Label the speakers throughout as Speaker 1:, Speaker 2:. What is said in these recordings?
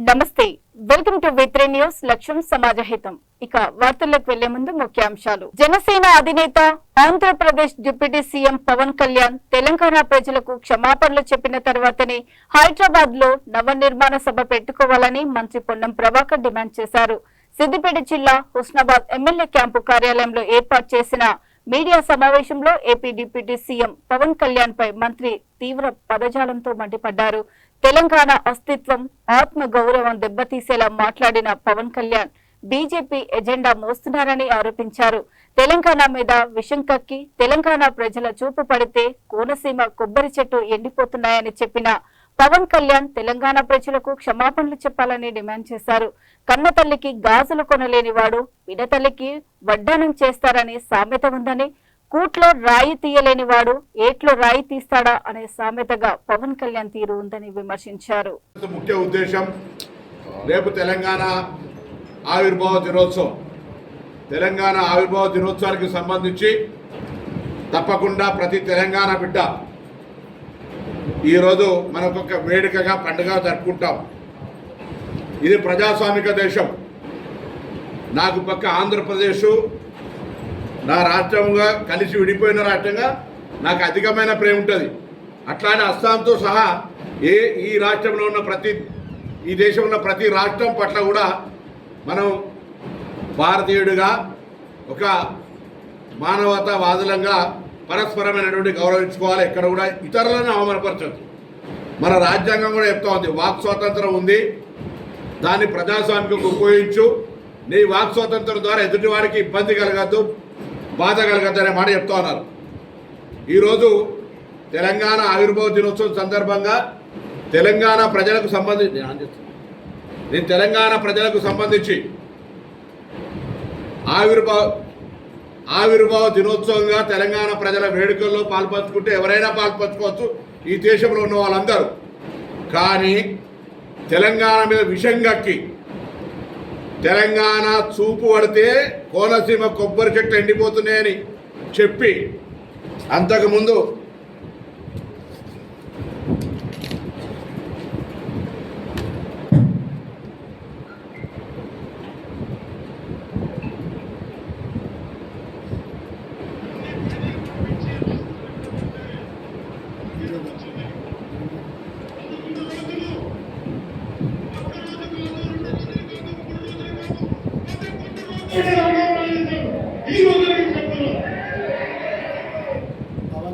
Speaker 1: నమస్తే, welcome to వి3 news. లక్ష్యం సమాజహితం. ఇక వార్తల్లోకి వెళ్లే ముందు ముఖ్యాంశాలు. జనసేన అధినేత ఆంధ్రప్రదేశ్ డిప్యూటీ సీఎం పవన్ కళ్యాణ్ తెలంగాణ ప్రజలకు క్షమాపణలు చెప్పిన తర్వాతనే హైదరాబాద్ లో నవనిర్మాణ సభ పెట్టుకోవాలని మంత్రి పొన్నం ప్రభాకర్ డిమాండ్ చేశారు. సిద్దిపేట జిల్లా హుస్నాబాద్ ఎమ్మెల్యే క్యాంపు కార్యాలయంలో ఏర్పాటు చేసిన మీడియా సమావేశంలో AP deputy CM Pawan Kalyan పై మంత్రి తీవ్ర పదజాలంతో మండిపడ్డారు. తెలంగాణ అస్తిత్వం, ఆత్మ గౌరవం దెబ్బతీసేలా మాట్లాడిన పవన్ కళ్యాణ్ బీజేపీ ఎజెండా మోస్తున్నారని ఆరోపించారు. తెలంగాణ మీద విషం కక్కి తెలంగాణ ప్రజల చూపు పడితే కోనసీమ కొబ్బరి చెట్టు ఎండిపోతున్నాయని చెప్పిన పవన్ కళ్యాణ్ తెలంగాణ ప్రజలకు క్షమాపణలు చెప్పాలని డిమాండ్ చేశారు. కన్న తల్లికి గాజులు కొనలేని వాడు విడతల్లికి వడ్డానం చేస్తారని సామెత ఉందని, కూట్లో రాయి తీయలేని వాడు ఏట్లో రాయి తీస్తాడా అనే సామెతగా పవన్ కళ్యాణ్ తీరు ఉందని విమర్శించారు.
Speaker 2: ముఖ్య ఉద్దేశం రేపు తెలంగాణ ఆవిర్భావ దినోత్సవం. తెలంగాణ ఆవిర్భావ దినోత్సవానికి సంబంధించి తప్పకుండా ప్రతి తెలంగాణ బిడ్డ ఈరోజు మనకొక వేడుకగా పండుగ జరుపుకుంటాం. ఇది ప్రజాస్వామిక దేశం. నాకు పక్క ఆంధ్రప్రదేశ్ నా రాష్ట్రంగా కలిసి విడిపోయిన రాష్ట్రంగా నాకు అధికమైన ప్రేమ ఉంటుంది. అట్లానే అస్సాంతో సహా ఈ రాష్ట్రంలో ఉన్న ఈ దేశంలో ఉన్న ప్రతి రాష్ట్రం పట్ల కూడా మనం భారతీయుడిగా ఒక మానవతావాదులంగా పరస్పరమైనటువంటి గౌరవించుకోవాలి. ఎక్కడ కూడా ఇతరులను అవమానపరచదు. మన రాజ్యాంగం కూడా చెప్తా ఉంది, వాక్ స్వాతంత్రం ఉంది, దాన్ని ప్రజాస్వామ్యంగా ఉపయోగించు. నీ వాక్ స్వాతంత్రం ద్వారా ఎదుటి వారికి ఇబ్బంది కలగద్దు, బాధ కలగద్దు అనే మాట చెప్తా ఉన్నారు. ఈరోజు తెలంగాణ ఆవిర్భావ దినోత్సవం సందర్భంగా తెలంగాణ ప్రజలకు సంబంధించి ఆవిర్భావ దినోత్సవంగా తెలంగాణ ప్రజల వేడుకల్లో పాల్పంచుకుంటే ఎవరైనా పాల్పంచుకోవచ్చు, ఈ దేశంలో ఉన్న వాళ్ళందరూ. కానీ తెలంగాణ మీద విషం కక్కి తెలంగాణ చూపు పడితే కోనసీమ కొబ్బరి చెట్లు ఎండిపోతున్నాయని చెప్పి అంతకుముందు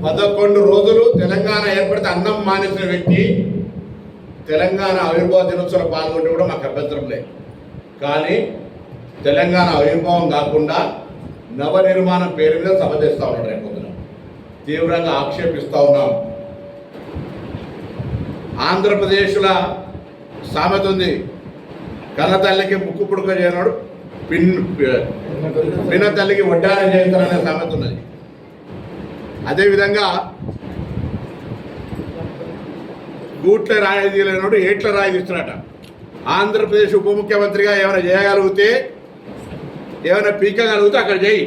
Speaker 2: పదకొండు రోజులు తెలంగాణ ఏర్పడితే అన్నం మానేసిన వ్యక్తి తెలంగాణ ఆవిర్భావ దినోత్సవంలో పాల్గొంటే కూడా మాకు అభ్యంతరం లేదు. కానీ తెలంగాణ ఆవిర్భావం కాకుండా నవనిర్మాణం పేరు మీద సభ చేస్తూ ఉన్నాడు. రేపు పొద్దున తీవ్రంగా ఆక్షేపిస్తూ ఉన్నాం. ఆంధ్రప్రదేశ్లో సామెత ఉంది, కన్న తల్లికి ముక్కు పుడుక చేయనాడు పిన్న తల్లికి వడ్డానం చేస్తారనే సామెత ఉన్నది. అదేవిధంగా గూట్ల రాయి తీయలేనాడు ఏట్ల రాయి తీస్తున్నట. ఆంధ్రప్రదేశ్ ఉప ముఖ్యమంత్రిగా ఏమైనా చేయగలిగితే, ఏమైనా పీకగలిగితే అక్కడ చేయి.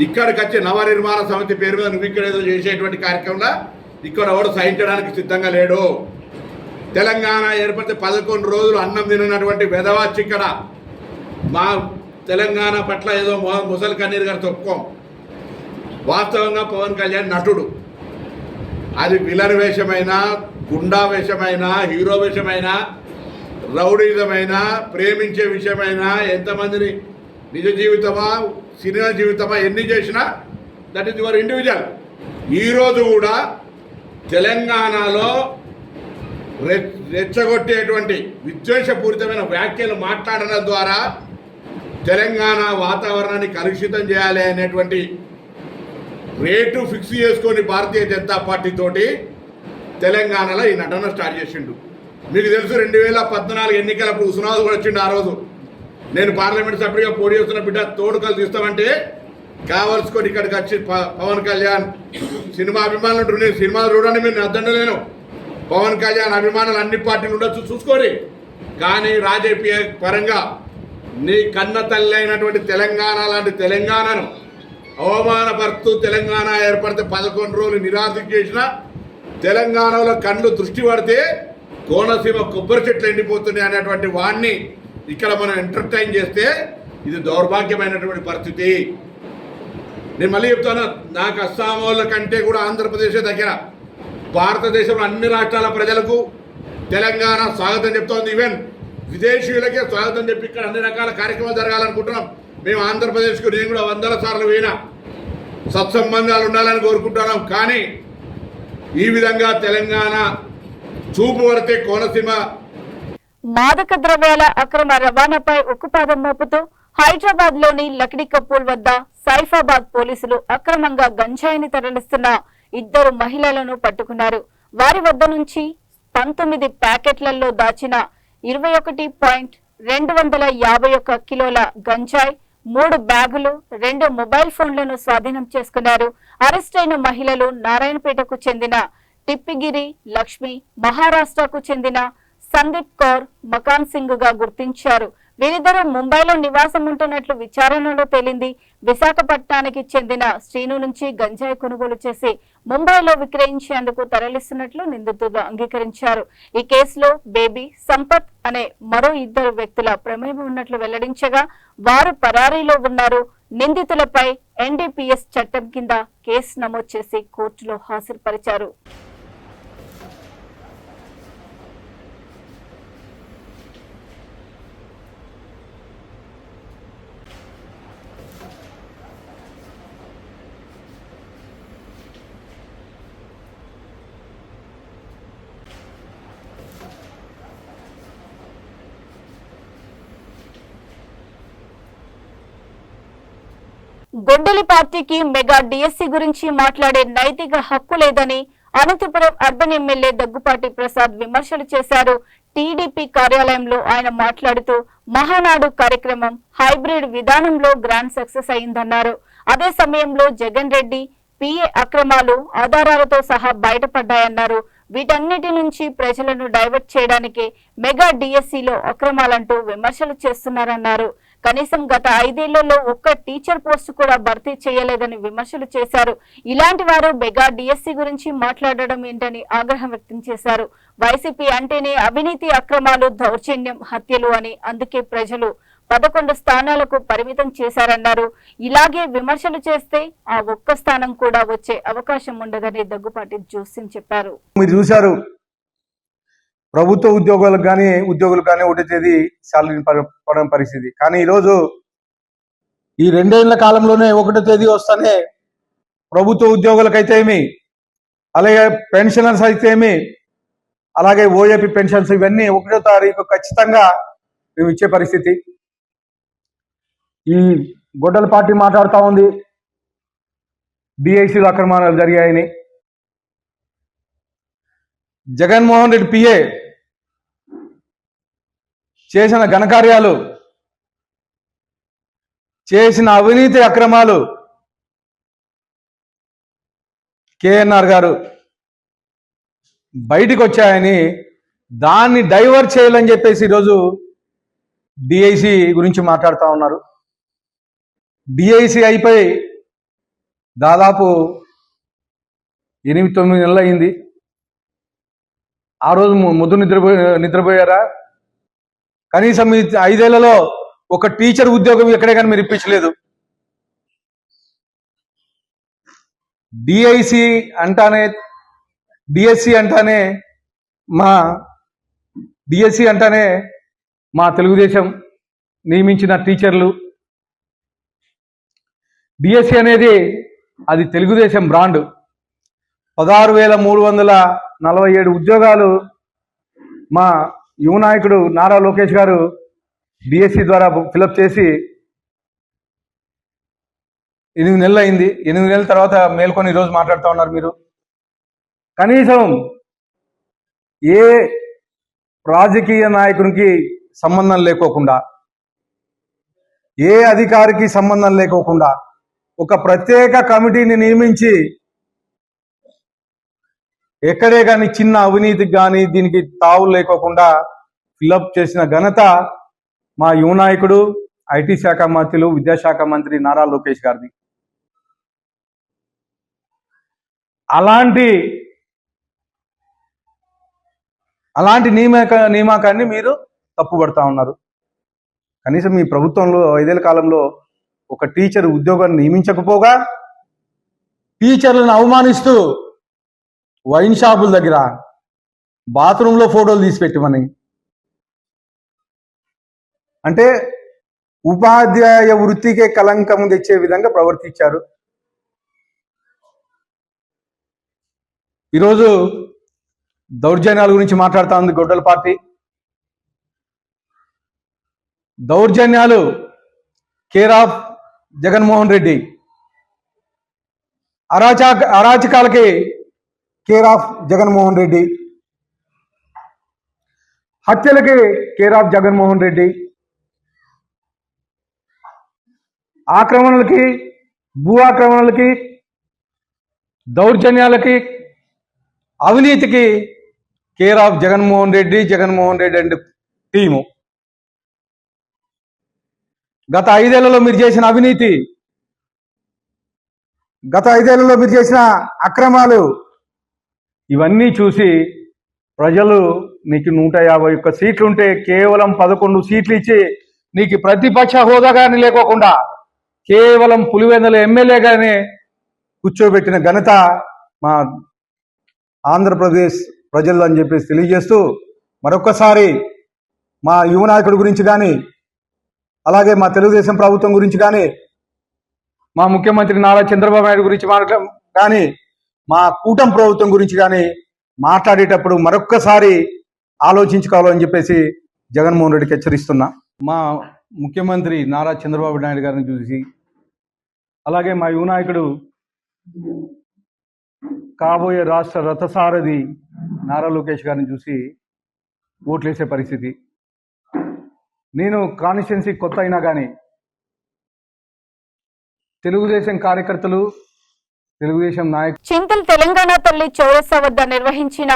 Speaker 2: ఇక్కడికి వచ్చే నవనిర్మాణ సమితి పేరు మీద నువ్వు ఇక్కడ ఏదో చేసేటువంటి కార్యక్రమంలో ఇక్కడ ఎవడు సహించడానికి సిద్ధంగా లేడు. తెలంగాణ ఏర్పడితే 11 రోజులు అన్నం తినటువంటి వెధవాచి ఇక్కడ మా తెలంగాణ పట్ల ఏదో ముసలి కన్నీరు గారు తొప్పుకోం. వాస్తవంగా పవన్ కళ్యాణ్ నటుడు. అది విలన్ వేషమైనా, గుండా వేషమైనా, హీరో వేషమైనా, రౌడీజమైనా, ప్రేమించే విషయమైనా, ఎంతమందిని నిజ జీవితమా సినిమా జీవితమా ఎన్ని చేసినా దట్ ఈస్ యువర్ ఇండివిజువల్. ఈరోజు కూడా తెలంగాణలో రెచ్చగొట్టేటువంటి విద్వేషపూరితమైన వ్యాఖ్యలు మాట్లాడడం ద్వారా తెలంగాణ వాతావరణాన్ని కలుషితం చేయాలి అనేటువంటి రేటు ఫిక్స్ చేసుకొని భారతీయ జనతా పార్టీ తోటి తెలంగాణలో ఈ నటన స్టార్ట్ చేసిండు. మీకు తెలుసు 2014 ఎన్నికలప్పుడు హుస్నాబాద్ కూడా వచ్చిండు. ఆ రోజు నేను పార్లమెంట్ సభ్యుడిగా పోటీ చేస్తున్న బిడ్డ తోడుకలు తీస్తామంటే కావలసుకొని ఇక్కడికి వచ్చి పవన్ కళ్యాణ్ సినిమా అభిమానులు ఉంటారు, నేను సినిమా చూడండి మీరు అద్దండలేను. పవన్ కళ్యాణ్ అభిమానులు అన్ని పార్టీలు ఉండొచ్చు చూసుకొని, కానీ రాజకీయ పరంగా నీ కన్న తల్లి అయినటువంటి తెలంగాణ లాంటి తెలంగాణను అవమానపరుస్తూ తెలంగాణ ఏర్పడితే 11 రోజులు నిరాశ చేసిన తెలంగాణలో కళ్ళు దృష్టి పడితే కోనసీమ కొబ్బరి చెట్లు ఎండిపోతున్నాయి అనేటువంటి వాడిని ఇక్కడ మనం ఎంటర్టైన్ చేస్తే ఇది దౌర్భాగ్యమైనటువంటి పరిస్థితి. నేను మళ్ళీ చెప్తాను, నాకు అస్సాం వాళ్ళ కంటే కూడా ఆంధ్రప్రదేశ్ దగ్గర. భారతదేశంలో అన్ని రాష్ట్రాల ప్రజలకు తెలంగాణ స్వాగతం చెప్తోంది. ఈవెన్ విదేశీయులకే స్వాగతం చెప్పి ఇక్కడ అన్ని రకాల కార్యక్రమాలు జరగాలనుకుంటున్నాం. మేము ఆంధ్రప్రదేశ్కు నేను కూడా 100 సార్లు పోయినా, సత్సంబంధాలు ఉండాలని కోరుకుంటున్నాం. కానీ ఈ విధంగా తెలంగాణ చూపు పడితే కోనసీమ
Speaker 1: మాదక ద్రవ్యాల అక్రమ రవాణాపై ఉక్కుపాదం మోపుతూ హైదరాబాద్ లోని లక్డీ కపూల్ వద్ద సైఫాబాద్ పోలీసులు అక్రమంగా గంజాయిని తరలిస్తున్న 2 మహిళలను పట్టుకున్నారు. వారి వద్ద నుంచి 19 ప్యాకెట్లలో దాచిన 21.251 కిలోల గంజాయి, 3 బ్యాగులు, 2 మొబైల్ ఫోన్లను స్వాధీనం చేసుకున్నారు. అరెస్ట్ అయిన మహిళలు నారాయణపేటకు చెందిన టిప్పిగిరి లక్ష్మి, మహారాష్ట్రకు చెందిన సందీప్ కౌర్, మకాన్ సింగ్ గా గుర్తించారు. వీరిద్దరూ ముంబైలో నివాసం ఉంటున్నట్లు విచారణలో తేలింది. విశాఖపట్నానికి చెందిన శ్రీను నుంచి గంజాయి కొనుగోలు చేసి ముంబైలో విక్రయించేందుకు తరలిస్తున్నట్లు నిందితులు అంగీకరించారు. ఈ కేసులో బేబీ, సంపత్ అనే మరో 2 వ్యక్తుల ప్రమేయం ఉన్నట్లు వెల్లడించగా వారు పరారీలో ఉన్నారు. నిందితులపై NDPS చట్టం కింద కేసు నమోదు చేసి కోర్టులో హాజరుపరిచారు. గొడ్డలి పార్టీకి మెగా డిఎస్సి గురించి మాట్లాడే నైతిక హక్కు లేదని అనంతపురం అర్బన్ ఎమ్మెల్యే దగ్గుపాటి ప్రసాద్ విమర్శలు చేశారు. టీడీపీ కార్యాలయంలో ఆయన మాట్లాడుతూ మహానాడు కార్యక్రమం హైబ్రిడ్ విధానంలో గ్రాండ్ సక్సెస్ అయిందన్నారు. అదే సమయంలో జగన్ రెడ్డి పిఏ అక్రమాలు ఆధారాలతో సహా బయటపడ్డాయన్నారు. వీటన్నిటి నుంచి ప్రజలను డైవర్ట్ చేయడానికి మెగా డిఎస్సిలో అక్రమాలంటూ విమర్శలు చేస్తున్నారన్నారు. కనీసం గత 5 ఏళ్లలో ఒక్క టీచర్ పోస్టు కూడా భర్తీ చేయలేదని విమర్శలు చేశారు. ఇలాంటి వారు మెగా డిఎస్సి గురించి మాట్లాడడం ఏంటని ఆగ్రహం వ్యక్తం చేశారు. వైసీపీ అంటేనే అవినీతి, అక్రమాలు, దౌర్జన్యం, హత్యలు అని అందుకే ప్రజలు 11 స్థానాలకు పరిమితం చేశారన్నారు. ఇలాగే విమర్శలు చేస్తే ఆ ఒక్క స్థానం కూడా వచ్చే అవకాశం ఉండదని దగ్గుపాటి జోస్యం చెప్పారు.
Speaker 3: మీరు చూశారు, ప్రభుత్వ ఉద్యోగులకు కానీ ఒకటి తేదీ శాలరీ పడడం పరిస్థితి. కానీ ఈరోజు ఈ 2 ఏళ్ల కాలంలోనే 1వ తేదీ వస్తానే ప్రభుత్వ ఉద్యోగులకైతే ఏమి, అలాగే పెన్షనర్స్ అయితే ఏమి, అలాగే ఓఏపీ పెన్షన్స్ ఇవన్నీ 1వ తారీఖు ఖచ్చితంగా మేము ఇచ్చే పరిస్థితి. ఈ గొడ్డల పార్టీ మాట్లాడుతూ ఉంది డిఐసీలో అక్రమాలు జరిగాయని. జగన్మోహన్ రెడ్డి పిఏ చేసిన ఘనకార్యాలు, చేసిన అవినీతి అక్రమాలు కేఎన్ఆర్ గారు బయటికి వచ్చాయని దాన్ని డైవర్ట్ చేయాలని చెప్పేసి ఈరోజు డిఐసి గురించి మాట్లాడుతూ ఉన్నారు. డిఐసి అయిపోయి దాదాపు 8-9 నెలలు అయింది. ఆ రోజు ముద్దు నిద్రపోయారా? కనీసం ఈ 5 ఏళ్లలో ఒక టీచర్ ఉద్యోగం ఎక్కడే కానీ మీరు ఇప్పించలేదు. డిఐసి అంటానే డిఎస్సి అంటానే మా తెలుగుదేశం నియమించిన టీచర్లు. డిఎస్సి అనేది అది తెలుగుదేశం బ్రాండ్. 16,347 ఉద్యోగాలు మా యువ నాయకుడు నారా లోకేష్ గారు డిఎస్సి ద్వారా ఫిలప్ చేసి 8 నెలలు అయింది. 8 నెలల తర్వాత మేల్కొని ఈరోజు మాట్లాడుతూ ఉన్నారు మీరు. కనీసం ఏ రాజకీయ నాయకునికి సంబంధం లేకోకుండా, ఏ అధికారికి సంబంధం లేకోకుండా ఒక ప్రత్యేక కమిటీని నియమించి ఎక్కడే కానీ చిన్న అవినీతికి కానీ దీనికి తావు లేకోకుండా ఫిలప్ చేసిన ఘనత మా యువ నాయకుడు, ఐటీ శాఖ మంత్రులు, విద్యాశాఖ మంత్రి నారా లోకేష్ గారిది. అలాంటి అలాంటి నియామకాన్ని మీరు తప్పుపడతా ఉన్నారు. కనీసం మీ ప్రభుత్వంలో 5 ఏళ్ల కాలంలో ఒక టీచర్ ఉద్యోగాన్ని నియమించకపోగా టీచర్లను అవమానిస్తూ వైన్ షాపుల దగ్గర బాత్రూంలో ఫోటోలు తీసి పెట్టమని, అంటే ఉపాధ్యాయ వృత్తికే కలంకం తెచ్చే విధంగా ప్రవర్తించారు. ఈరోజు దౌర్జన్యాల గురించి మాట్లాడుతూ ఉంది గొడ్డల పార్టీ. దౌర్జన్యాలు కేర్ ఆఫ్ జగన్మోహన్ రెడ్డి, అరాచకాలకి కేర్ ఆఫ్ జగన్మోహన్ రెడ్డి, హత్యలకి కేర్ ఆఫ్ జగన్మోహన్ రెడ్డి, ఆక్రమణలకి, భూ ఆక్రమణలకి, దౌర్జన్యాలకి, అవినీతికి care of Jaganmohan Reddy and team. గత 5 ఏళ్లలో మీరు చేసిన అవినీతి, గత 5 ఏళ్లలో మీరు చేసిన అక్రమాలు ఇవన్నీ చూసి ప్రజలు నీకు 151 సీట్లుంటే కేవలం 11 సీట్లు ఇచ్చి నీకు ప్రతిపక్ష హోదా కానీ లేకోకుండా కేవలం పులివెందుల ఎమ్మెల్యేగానే కూర్చోబెట్టిన ఘనత మా ఆంధ్రప్రదేశ్ ప్రజలు అని చెప్పేసి తెలియజేస్తూ, మరొక్కసారి మా యువ నాయకుడి గురించి కానీ, అలాగే మా తెలుగుదేశం ప్రభుత్వం గురించి కానీ, మా ముఖ్యమంత్రి నారా చంద్రబాబు నాయుడు గురించి కానీ, మా కూటమి ప్రభుత్వం గురించి కానీ మాట్లాడేటప్పుడు మరొక్కసారి ఆలోచించుకోవాలని చెప్పేసి జగన్మోహన్ రెడ్డికి హెచ్చరిస్తున్నా. మా ముఖ్యమంత్రి నారా చంద్రబాబు నాయుడు గారిని చూసి, అలాగే మా యువ నాయకుడు కాబోయే రాష్ట్ర రథసారథి నారా లోకేష్ గారిని చూసి ఓట్లేసే పరిస్థితి. నేను కాన్స్టిట్యున్సీ కొత్త అయినా కానీ తెలుగుదేశం కార్యకర్తలు, తెలుగుదేశం నాయకులు
Speaker 1: చింతల్ తెలంగాణ తల్లి చౌరస్తా వద్ద నిర్వహించిన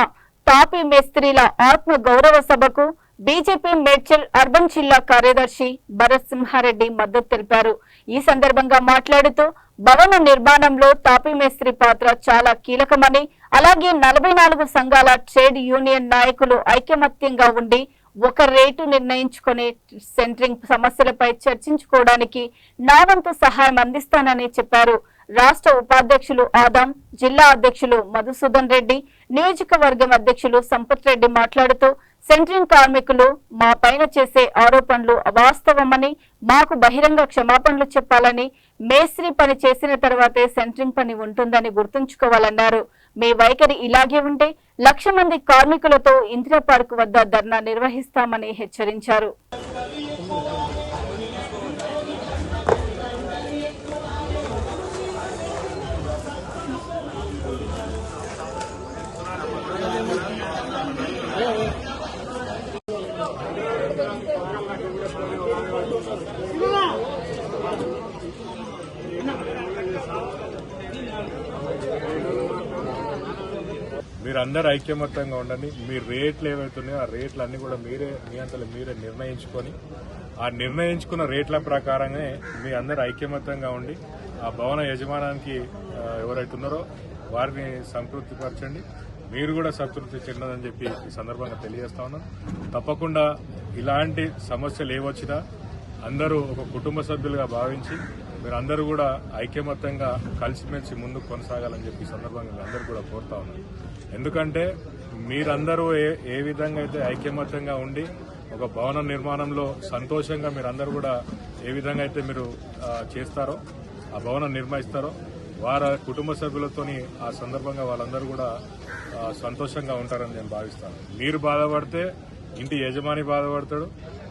Speaker 1: తాపీ మేస్త్రీల ఆత్మ గౌరవ సభకు బీజేపీ మేడ్చల్ అర్బన్ జిల్లా కార్యదర్శి భరత్ సింహారెడ్డి మద్దతు తెలిపారు. ఈ సందర్భంగా మాట్లాడుతూ భవన నిర్మాణంలో తాపీ మేస్త్రి పాత్ర చాలా కీలకమని, అలాగే 44 సంఘాల ట్రేడ్ యూనియన్ నాయకులు ఐకమత్యంగా ఉండి ఒక రేటు నిర్ణయించుకునే సెంట్రింగ్ సమస్యలపై చర్చించుకోవడానికి నా వంతు సహాయం అందిస్తానని చెప్పారు. రాష్ట్ర ఉపాధ్యక్షులు ఆదాం, జిల్లా అధ్యక్షులు మధుసూదన్ రెడ్డి, నియోజకవర్గం అధ్యక్షులు సంపత్ రెడ్డి మాట్లాడుతూ సెంట్రింగ్ కార్మికులు మా పైన చేసే ఆరోపణలు అవాస్తవమని, మాకు బహిరంగ క్షమాపణలు చెప్పాలని, మేస్త్రి పని చేసిన తర్వాతే సెంట్రింగ్ పని ఉంటుందని గుర్తుంచుకోవాలన్నారు. మీ వైఖరి ఇలాగే ఉంటే 1,00,000 మంది కార్మికులతో ఇందిరా పార్క్ వద్ద ధర్నా నిర్వహిస్తామని హెచ్చరించారు.
Speaker 4: మీరందరూ ఐక్యమత్యంగా ఉండండి. మీ రేట్లు ఏవైతున్నాయో ఆ రేట్లన్నీ కూడా మీ అంతలో మీరే నిర్ణయించుకొని, ఆ నిర్ణయించుకున్న రేట్ల ప్రకారంగా మీ అందరూ ఐక్యమత్యంగా ఉండి ఆ భవన యజమానానికి ఎవరైతే ఉన్నారో వారిని సంతృప్తిపరచండి. మీరు కూడా సంతృప్తి చెందదని చెప్పి ఈ సందర్భంగా తెలియజేస్తా ఉన్నాను. తప్పకుండా ఇలాంటి సమస్యలు ఏవొచ్చినా అందరూ ఒక కుటుంబ సభ్యులుగా భావించి మీరందరూ కూడా ఐక్యమత్యంగా కలిసిమెలిసి ముందుకు కొనసాగాలని చెప్పి ఈ సందర్భంగా అందరూ కూడా కోరుతా ఉన్నాను. ఎందుకంటే మీరందరూ ఏ విధంగా అయితే ఐక్యమత్యంగా ఉండి ఒక భవన నిర్మాణంలో సంతోషంగా మీరందరూ కూడా ఏ విధంగా అయితే మీరు చేస్తారో, ఆ భవనం నిర్మిస్తారో, వారి కుటుంబ సభ్యులతోని ఆ సందర్భంగా వాళ్ళందరూ కూడా సంతోషంగా ఉంటారని నేను భావిస్తాను. మీరు బాధపడితే ఇంటి యజమాని బాధపడతాడు.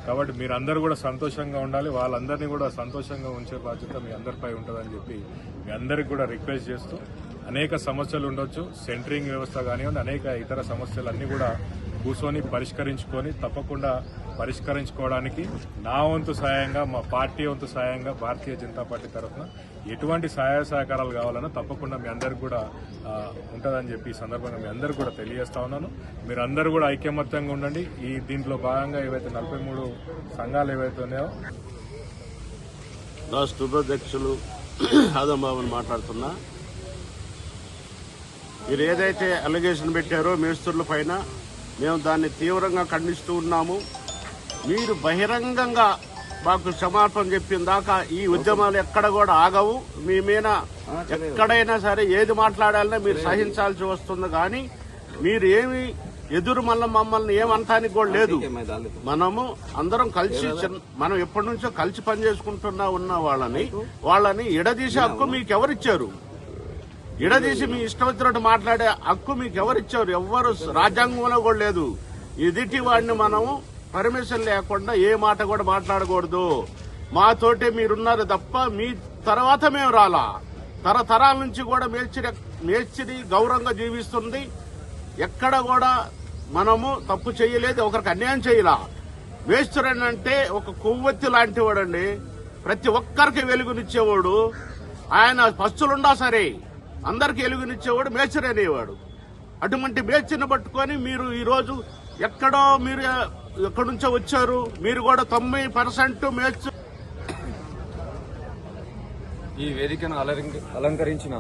Speaker 4: కాబట్టి మీరందరూ కూడా సంతోషంగా ఉండాలి. వాళ్ళందరినీ కూడా సంతోషంగా ఉంచే బాధ్యత మీ అందరిపై ఉంటుందని చెప్పి మీ అందరికి కూడా రిక్వెస్ట్ చేస్తూ, అనేక సమస్యలు ఉండొచ్చు, సెంటరింగ్ వ్యవస్థ కానివ్వండి, అనేక ఇతర సమస్యలన్నీ కూడా కూర్చొని పరిష్కరించుకొని తప్పకుండా పరిష్కరించుకోవడానికి నా వంతు సాయంగా, మా పార్టీ వంతు సాయంగా భారతీయ జనతా పార్టీ తరఫున ఎటువంటి సహాయ సహకారాలు కావాలన్నా తప్పకుండా మీ అందరికి కూడా ఉంటుందని చెప్పి ఈ సందర్భంగా మీ అందరికి కూడా తెలియజేస్తా ఉన్నాను. మీరందరూ కూడా ఐక్యమత్యంగా ఉండండి. ఈ దీంట్లో భాగంగా ఏవైతే 43 సంఘాలు ఏవైతే ఉన్నాయో,
Speaker 5: రాష్ట్ర ఉపాధ్యక్షులు ఆదంబాబుని మాట్లాడుతున్నా. మీరు ఏదైతే అలిగేషన్ పెట్టారో మేస్త్రుల పైన మేము దాన్ని తీవ్రంగా ఖండిస్తూ ఉన్నాము. మీరు బహిరంగంగా మాకు క్షమాపణ చెప్పిన దాకా ఈ ఉద్యమాలు ఎక్కడ కూడా ఆగవు. మీ మీద ఎక్కడైనా సరే ఏది మాట్లాడాలన్నా మీరు సహించాల్సి వస్తుంది. కానీ మీరు ఏమి ఎదురు మమ్మల్ని ఏమంటానికి కూడా లేదు. మనము అందరం కలిసి మనం ఎప్పటి నుంచో కలిసి పనిచేసుకుంటున్నా ఉన్న వాళ్ళని ఎడదీసే హక్కు మీకు ఎవరిచ్చారు? ఎడదీసి మీ ఇష్టం వచ్చినట్టు మాట్లాడే హక్కు మీకు ఎవరిచ్చారు? ఎవ్వరు రాజ్యాంగంలో కూడా లేదు. ఎదుటి వాడిని మనము పర్మిషన్ లేకుండా ఏ మాట కూడా మాట్లాడకూడదు. మాతోటే మీరున్నారు తప్ప మీ తర్వాత మేము రాలా. తరతరాల నుంచి కూడా మేల్చిరి గౌరవంగా జీవిస్తుంది. ఎక్కడ కూడా మనము తప్పు చేయలేదు, ఒకరికి అన్యాయం చేయలా. మేస్త్రుడు అంటే ఒక కొవ్వొత్తి లాంటి వాడండి. ప్రతి ఒక్కరికి వెలుగునిచ్చేవాడు. ఆయన పస్తులుండా సరే అందరికి వెలుగునిచ్చేవాడు మేస్త్రి అనేవాడు. అటువంటి మేస్త్రిని పట్టుకొని మీరు ఈరోజు ఎక్కడో మీరు ఎక్కడి నుంచో వచ్చారు. మీరు కూడా 90% మేస్త్రి.
Speaker 6: ఈ వేదికను అలంకరించిన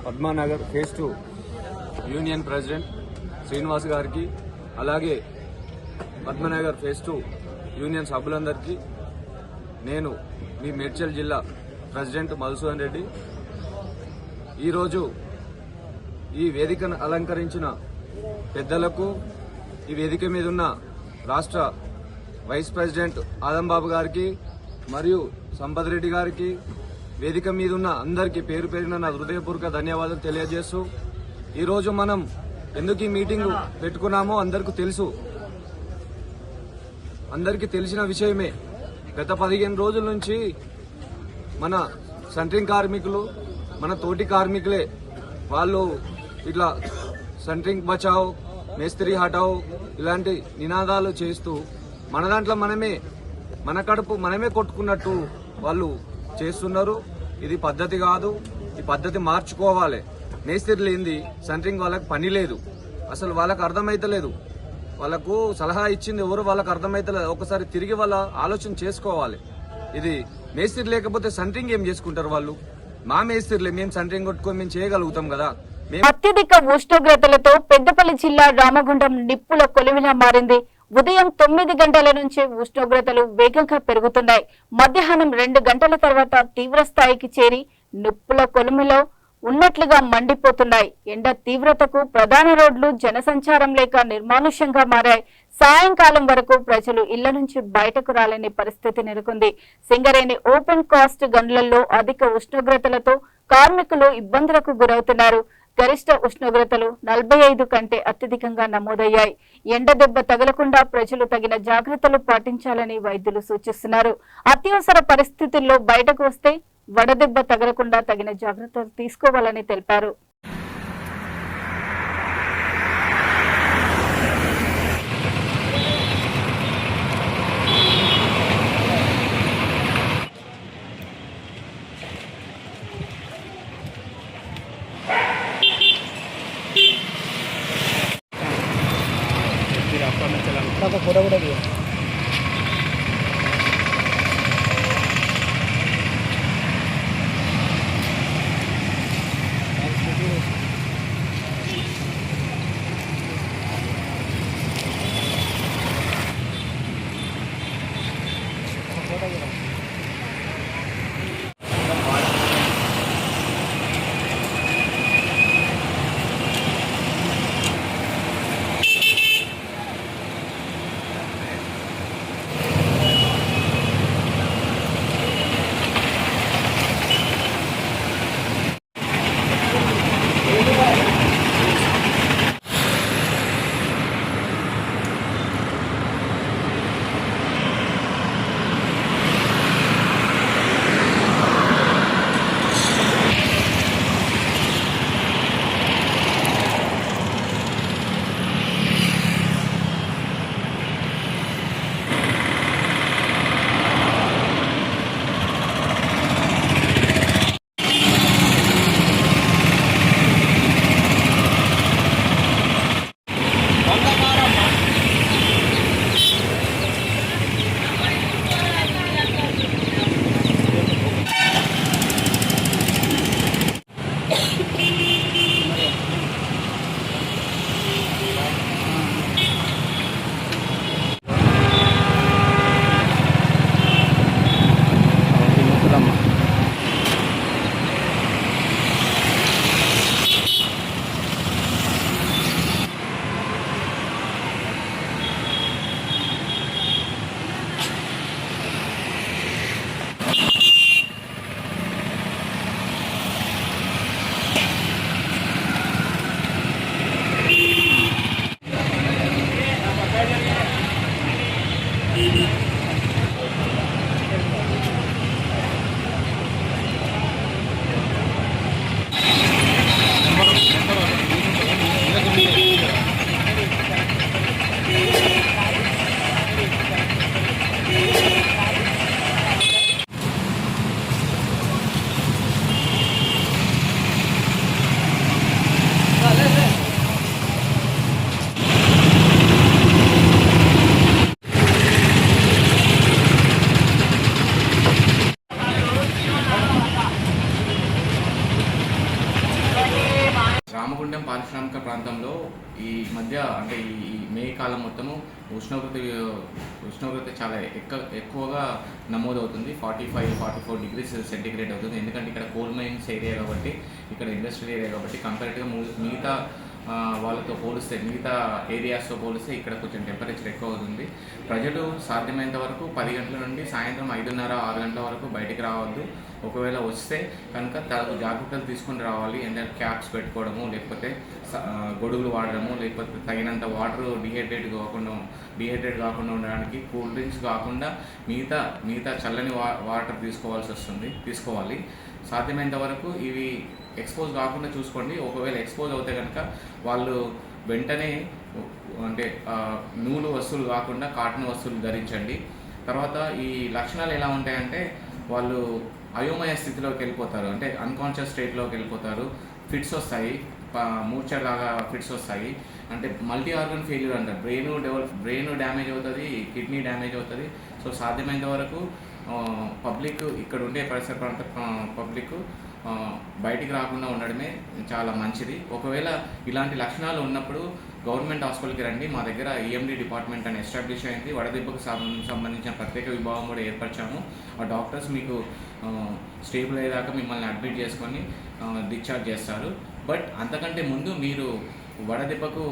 Speaker 6: Padmanagar phase 2 union president Srinivas గారికి, అలాగే పద్మనగర్ ఫేజ్ 2 యూనియన్ సభ్యులందరికీ, నేను మీ మేడ్చల్ జిల్లా ప్రెసిడెంట్ మధుసూదన్ రెడ్డి. ఈరోజు ఈ వేదికను అలంకరించిన పెద్దలకు, ఈ వేదిక మీద ఉన్న రాష్ట్ర వైస్ ప్రెసిడెంట్ ఆదంబాబు గారికి మరియు సంపత్ రెడ్డి గారికి, వేదిక మీద ఉన్న అందరికీ పేరు పేరున నా హృదయపూర్వక ధన్యవాదాలు తెలియజేస్తూ, ఈరోజు మనం ఎందుకు ఈ మీటింగ్ పెట్టుకున్నామో అందరికీ తెలుసు. అందరికీ తెలిసిన విషయమే. గత 15 రోజుల నుంచి మన సెంట్రింగ్ కార్మికులు, మన తోటి కార్మికులే వాళ్ళు ఇట్లా సెంట్రింగ్ బచావ్, మేస్త్రి హటావ్ ఇలాంటి నినాదాలు చేస్తూ మన దాంట్లో మన కడుపు మనమే కొట్టుకున్నట్టు వాళ్ళు చేస్తున్నారు. ఇది పద్ధతి కాదు. ఈ పద్ధతి మార్చుకోవాలి. మేస్త్రి లేనిది సెంట్రింగ్ వాళ్ళకి పని లేదు. అసలు వాళ్ళకి అర్థమైతలేదు. వాళ్ళకు సలహా ఇచ్చింది ఎవరు వాళ్ళకి అర్థమైతలేదు. ఒకసారి తిరిగి వాళ్ళ ఆలోచన చేసుకోవాలి. ఇది మేస్త్రి లేకపోతే సెంట్రింగ్ ఏం చేసుకుంటారు వాళ్ళు? మా మేస్త్రిలే, మేము సెంట్రింగ్ కొట్టుకొని మేము చేయగలుగుతాం కదా.
Speaker 1: అత్యధిక ఉష్ణోగ్రతలతో పెద్దపల్లి జిల్లా రామగుండం నిప్పుల కొలిమిలా మారింది. ఉదయం 9 గంటల నుంచి ఉష్ణోగ్రతలు వేగంగా పెరుగుతున్నాయి. మధ్యాహ్నం 2 గంటల తర్వాత తీవ్ర స్థాయికి చేరి నిప్పుల కొలిమిలో ఉన్నట్లుగా మండిపోతున్నాయి. ఎండ తీవ్రతకు ప్రధాన రోడ్లు జనసంచారం లేక నిర్మానుష్యంగా మారాయి. సాయంకాలం వరకు ప్రజలు ఇళ్ల నుంచి బయటకు రాలేని పరిస్థితి నెలకొంది. సింగరేణి ఓపెన్ కాస్ట్ గన్లలో అధిక ఉష్ణోగ్రతలతో కార్మికులు ఇబ్బందులకు గురవుతున్నారు. గరిష్ట ఉష్ణోగ్రతలు 45 కంటే అత్యధికంగా నమోదయ్యాయి. ఎండ దెబ్బ తగలకుండా ప్రజలు తగిన జాగ్రత్తలు పాటించాలని వైద్యులు సూచిస్తున్నారు. అత్యవసర పరిస్థితుల్లో బయటకు వస్తే వడదెబ్బ తగలకుండా తగిన జాగ్రత్తలు తీసుకోవాలని తెలిపారు.
Speaker 7: మధ్య అంటే ఈ మే కాలం మొత్తము ఉష్ణోగ్రత చాలా ఎక్కువగా నమోదవుతుంది. 45-44 డిగ్రీస్ సెంటిగ్రేడ్ అవుతుంది. ఎందుకంటే ఇక్కడ కోల్ మైన్స్ ఏరియా కాబట్టి, ఇక్కడ ఇండస్ట్రియల్ ఏరియా కాబట్టి కంపారిటివ్గా మిగతా వాళ్ళతో పోలిస్తే, మిగతా ఏరియాస్తో పోలిస్తే ఇక్కడ కొంచెం టెంపరేచర్ ఎక్కువ అవుతుంది. ప్రజలు సాధ్యమైనంత వరకు 10 గంటల నుండి సాయంత్రం 5:30-6 గంటల వరకు బయటికి రావద్దు. ఒకవేళ వస్తే కనుక తగు జాగ్రత్తలు తీసుకుని రావాలి. ఎందుకంటే క్యాప్స్ పెట్టుకోవడము, లేకపోతే గొడుగులు వాడడము, లేకపోతే తగినంత వాటర్ డిహైడ్రేట్ కాకుండా ఉండడానికి కూల్ డ్రింక్స్ కాకుండా మిగతా చల్లని వాటర్ తీసుకోవాలి. సాధ్యమైనంత వరకు ఇవి ఎక్స్పోజ్ కాకుండా చూసుకోండి. ఒకవేళ ఎక్స్పోజ్ అవుతే కనుక వాళ్ళు వెంటనే అంటే నూలు వస్తువులు కాకుండా కాటన్ వస్తువులు ధరించండి. తర్వాత ఈ లక్షణాలు ఎలా ఉంటాయంటే వాళ్ళు అయోమయ స్థితిలోకి వెళ్ళిపోతారు, అంటే అన్కాన్షియస్ స్టేట్లోకి వెళ్ళిపోతారు. ఫిట్స్ వస్తాయి, మూర్ఛలాగా ఫిట్స్ వస్తాయి. అంటే మల్టీ ఆర్గన్ ఫెయిల్యూర్ అంటారు. బ్రెయిన్ డ్యామేజ్ అవుతుంది, కిడ్నీ డ్యామేజ్ అవుతుంది. సో సాధ్యమైనంత వరకు పబ్లిక్, ఇక్కడ ఉండే పరిసర ప్రాంత పబ్లిక్ బయటికి రాకుండా ఉండడమే చాలా మంచిది. ఒకవేళ ఇలాంటి లక్షణాలు ఉన్నప్పుడు గవర్నమెంట్ హాస్పిటల్కి రండి. మా దగ్గర EMD డిపార్ట్మెంట్ అని ఎస్టాబ్లిష్ అయింది. వడదెబ్బకు సంబంధించిన ప్రత్యేక విభాగం కూడా ఏర్పరిచాము. ఆ డాక్టర్స్ మీకు స్టేబుల్ అయ్యేదాకా మిమ్మల్ని అడ్మిట్ చేసుకొని డిశ్చార్జ్ చేస్తారు. బట్ అంతకంటే ముందు మీరు వడదెబ్బకు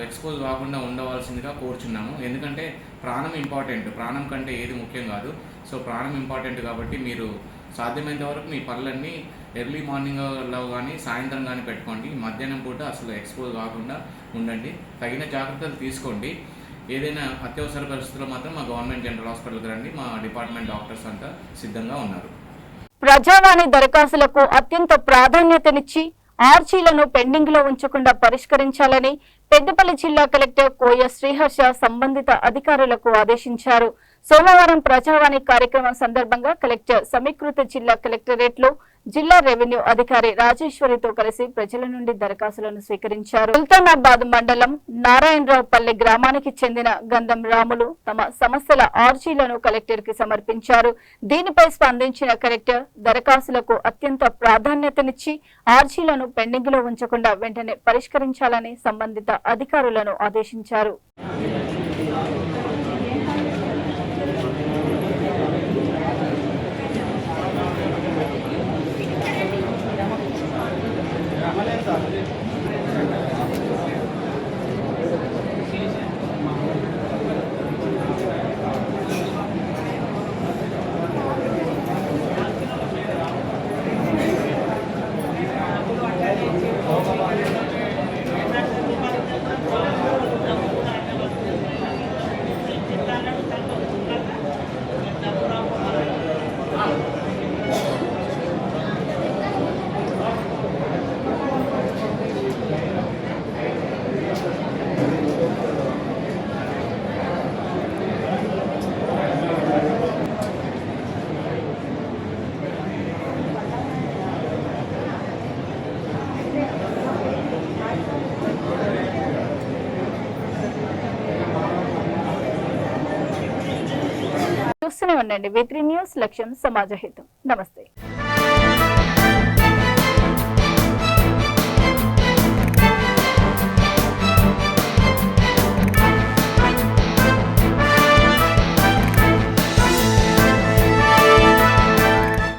Speaker 7: ఎక్స్పోజ్ కాకుండా ఉండవలసిందిగా కోరుచున్నాము. ఎందుకంటే ప్రాణం ఇంపార్టెంట్, ప్రాణం కంటే ఏది ముఖ్యం కాదు. సో ప్రాణం ఇంపార్టెంట్ కాబట్టి మీరు సాధ్యమైనంత వరకు మీ పనులన్నీ ఎర్లీ మార్నింగ్లో కానీ సాయంత్రం కానీ పెట్టుకోండి. మధ్యాహ్నం పూట అసలు ఎక్స్పోజ్ కాకుండా ఉండండి. తగిన జాగ్రత్తలు తీసుకోండి. ఏదైనా అత్యవసర పరిస్థితుల్లో మాత్రం మా గవర్నమెంట్ జనరల్ హాస్పిటల్కి రండి. మా డిపార్ట్మెంట్ డాక్టర్స్ అంతా సిద్ధంగా ఉన్నారు.
Speaker 1: ప్రజావాణి దరఖాస్తులకు అత్యంత ప్రాధాన్యతనిచ్చి ఆర్జీలను పెండింగ్ లో ఉంచకుండా పరిష్కరించాలని పెద్దపల్లి జిల్లా కలెక్టర్ కోయ శ్రీహర్ష సంబంధిత అధికారులకు ఆదేశించారు. సోమవారం ప్రజావాణి కార్యక్రమం సందర్భంగా కలెక్టర్ సమీకృత జిల్లా కలెక్టరేట్ లో జిల్లా రెవెన్యూ అధికారి రాజేశ్వరితో కలిసి ప్రజల నుండి దరఖాస్తులను స్వీకరించారు. సుల్తానాబాద్ మండలం నారాయణరావుపల్లి గ్రామానికి చెందిన గంధం రాములు తమ సమస్యల ఆర్జీలను కలెక్టర్ కి సమర్పించారు. దీనిపై స్పందించిన కలెక్టర్ దరఖాస్తులకు అత్యంత ప్రాధాన్యతనిచ్చి ఆర్జీలను పెండింగ్ లో ఉంచకుండా వెంటనే పరిష్కరించాలని సంబంధిత అధికారులను ఆదేశించారు. చూస్తూనే ఉండండి V3 న్యూస్, లక్ష్యం సమాజహితం. నమస్తే.